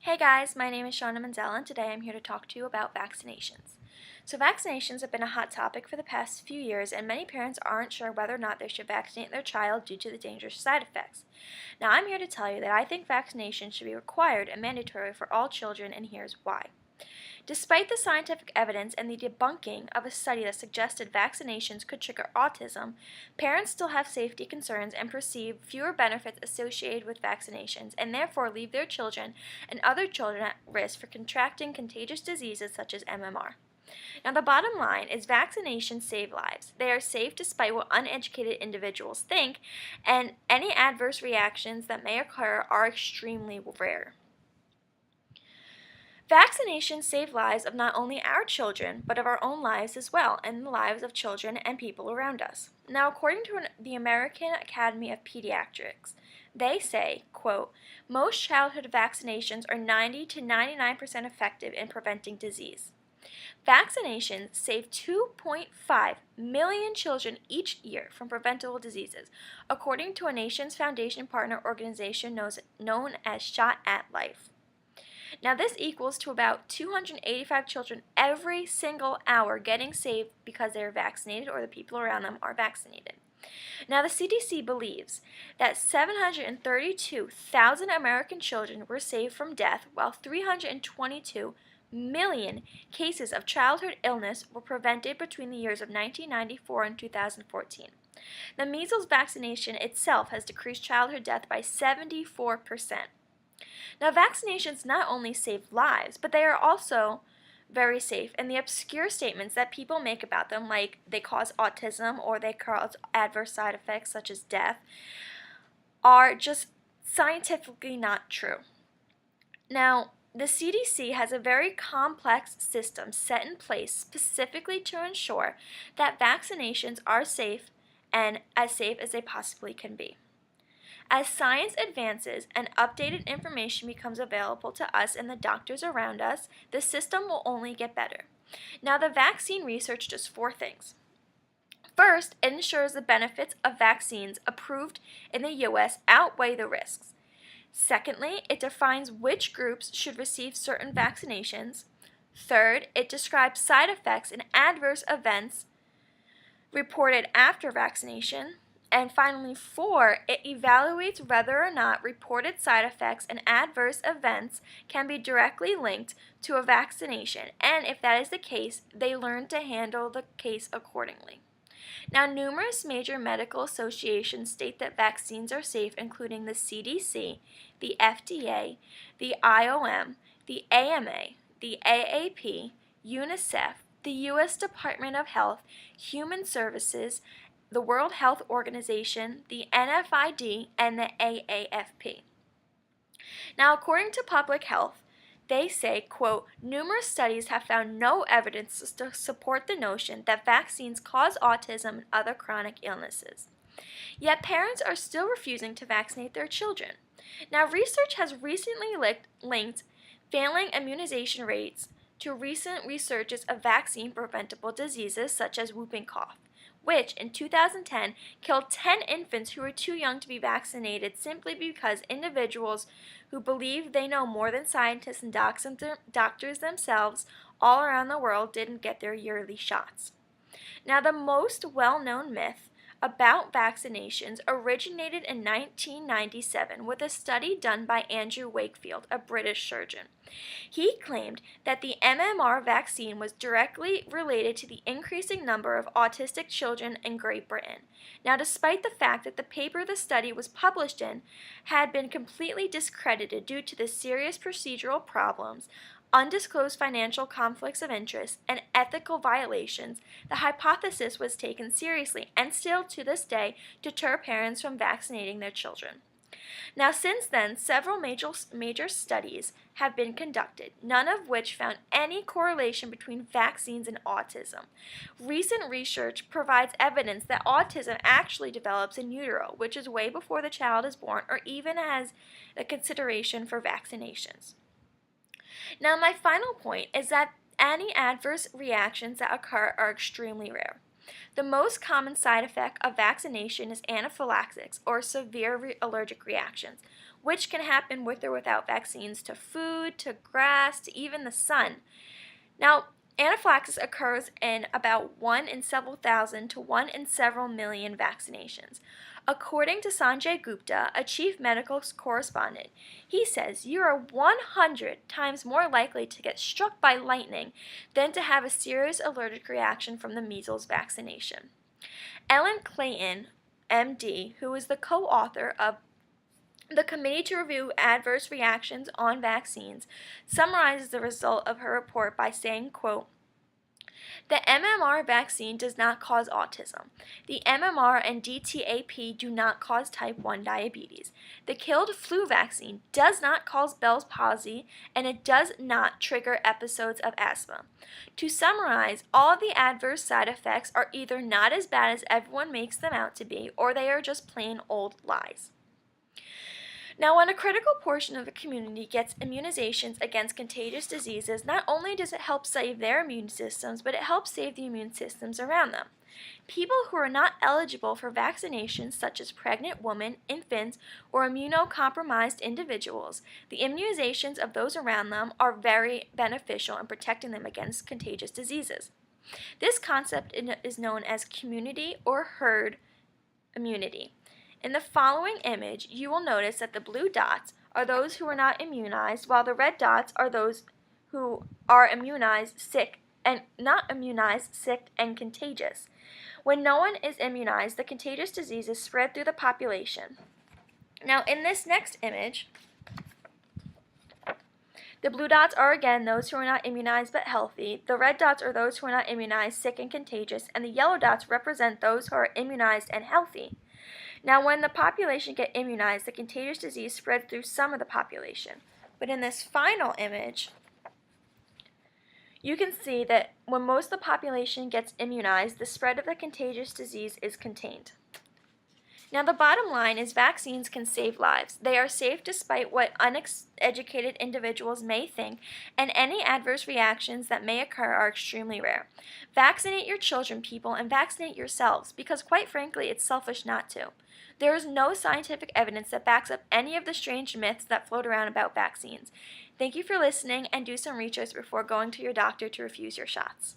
Hey guys, my name is Shauna Manzella and today I'm here to talk to you about vaccinations. So vaccinations have been a hot topic for the past few years and many parents aren't sure whether or not they should vaccinate their child due to the dangerous side effects. Now I'm here to tell you that I think vaccination should be required and mandatory for all children, and here's why. Despite the scientific evidence and the debunking of a study that suggested vaccinations could trigger autism, parents still have safety concerns and perceive fewer benefits associated with vaccinations, and therefore leave their children and other children at risk for contracting contagious diseases such as MMR. Now, the bottom line is vaccinations save lives. They are safe despite what uneducated individuals think, and any adverse reactions that may occur are extremely rare. Vaccinations save lives of not only our children, but of our own lives as well, and the lives of children and people around us. Now, according to the American Academy of Pediatrics, they say, quote, most childhood vaccinations are 90 to 99% effective in preventing disease. Vaccinations save 2.5 million children each year from preventable diseases, according to a nation's foundation partner organization known as Shot at Life. Now, this equals to about 285 children every single hour getting saved because they are vaccinated or the people around them are vaccinated. Now, the CDC believes that 732,000 American children were saved from death, while 322 million cases of childhood illness were prevented between the years of 1994 and 2014. The measles vaccination itself has decreased childhood death by 74%. Now, vaccinations not only save lives, but they are also very safe, and the obscure statements that people make about them, like they cause autism or they cause adverse side effects such as death, are just scientifically not true. Now, the CDC has a very complex system set in place specifically to ensure that vaccinations are safe and as safe as they possibly can be. As science advances and updated information becomes available to us and the doctors around us, the system will only get better. Now, the vaccine research does four things. First, it ensures the benefits of vaccines approved in the U.S. outweigh the risks. Secondly, it defines which groups should receive certain vaccinations. Third, it describes side effects and adverse events reported after vaccination. And finally, 4, it evaluates whether or not reported side effects and adverse events can be directly linked to a vaccination, and if that is the case, they learn to handle the case accordingly. Now, numerous major medical associations state that vaccines are safe, including the CDC, the FDA, the IOM, the AMA, the AAP, UNICEF, the U.S. Department of Health, Human Services, the World Health Organization, the NFID, and the AAFP. Now, according to Public Health, they say, quote, numerous studies have found no evidence to support the notion that vaccines cause autism and other chronic illnesses. Yet parents are still refusing to vaccinate their children. Now, research has recently linked failing immunization rates to recent resurgence of vaccine-preventable diseases such as whooping cough, which in 2010 killed 10 infants who were too young to be vaccinated simply because individuals who believe they know more than scientists and doctors themselves all around the world didn't get their yearly shots. Now, the most well-known myth about vaccinations originated in 1997 with a study done by Andrew Wakefield, a British surgeon. He claimed that the MMR vaccine was directly related to the increasing number of autistic children in Great Britain. Now, despite the fact that the paper the study was published in had been completely discredited due to the serious procedural problems, undisclosed financial conflicts of interest, and ethical violations, the hypothesis was taken seriously and still to this day deter parents from vaccinating their children. Now, since then, several major studies have been conducted, none of which found any correlation between vaccines and autism. Recent research provides evidence that autism actually develops in utero, which is way before the child is born or even has a consideration for vaccinations. Now, my final point is that any adverse reactions that occur are extremely rare. The most common side effect of vaccination is anaphylaxis, or severe allergic reactions, which can happen with or without vaccines, to food, to grass, to even the sun. Now, anaphylaxis occurs in about 1 in several thousand to 1 in several million vaccinations. According to Sanjay Gupta, a chief medical correspondent, he says you are 100 times more likely to get struck by lightning than to have a serious allergic reaction from the measles vaccination. Ellen Clayton, MD, who is the co-author of the Committee to Review Adverse Reactions on Vaccines, summarizes the result of her report by saying, quote, "The MMR vaccine does not cause autism. The MMR and DTaP do not cause type 1 diabetes. The killed flu vaccine does not cause Bell's palsy, and it does not trigger episodes of asthma. To summarize, all the adverse side effects are either not as bad as everyone makes them out to be, or they are just plain old lies." Now, when a critical portion of the community gets immunizations against contagious diseases, not only does it help save their immune systems, but it helps save the immune systems around them. People who are not eligible for vaccinations, such as pregnant women, infants, or immunocompromised individuals, the immunizations of those around them are very beneficial in protecting them against contagious diseases. This concept is known as community or herd immunity. In the following image, you will notice that the blue dots are those who are not immunized, while the red dots are those who are immunized, sick, and not immunized, sick, and contagious. When no one is immunized, the contagious disease is spread through the population. Now, in this next image, the blue dots are again those who are not immunized but healthy, the red dots are those who are not immunized, sick, and contagious, and the yellow dots represent those who are immunized and healthy. Now, when the population get immunized, the contagious disease spreads through some of the population. But in this final image, you can see that when most of the population gets immunized, the spread of the contagious disease is contained. Now, the bottom line is vaccines can save lives. They are safe despite what uneducated individuals may think, and any adverse reactions that may occur are extremely rare. Vaccinate your children, people, and vaccinate yourselves, because quite frankly, it's selfish not to. There is no scientific evidence that backs up any of the strange myths that float around about vaccines. Thank you for listening, and do some research before going to your doctor to refuse your shots.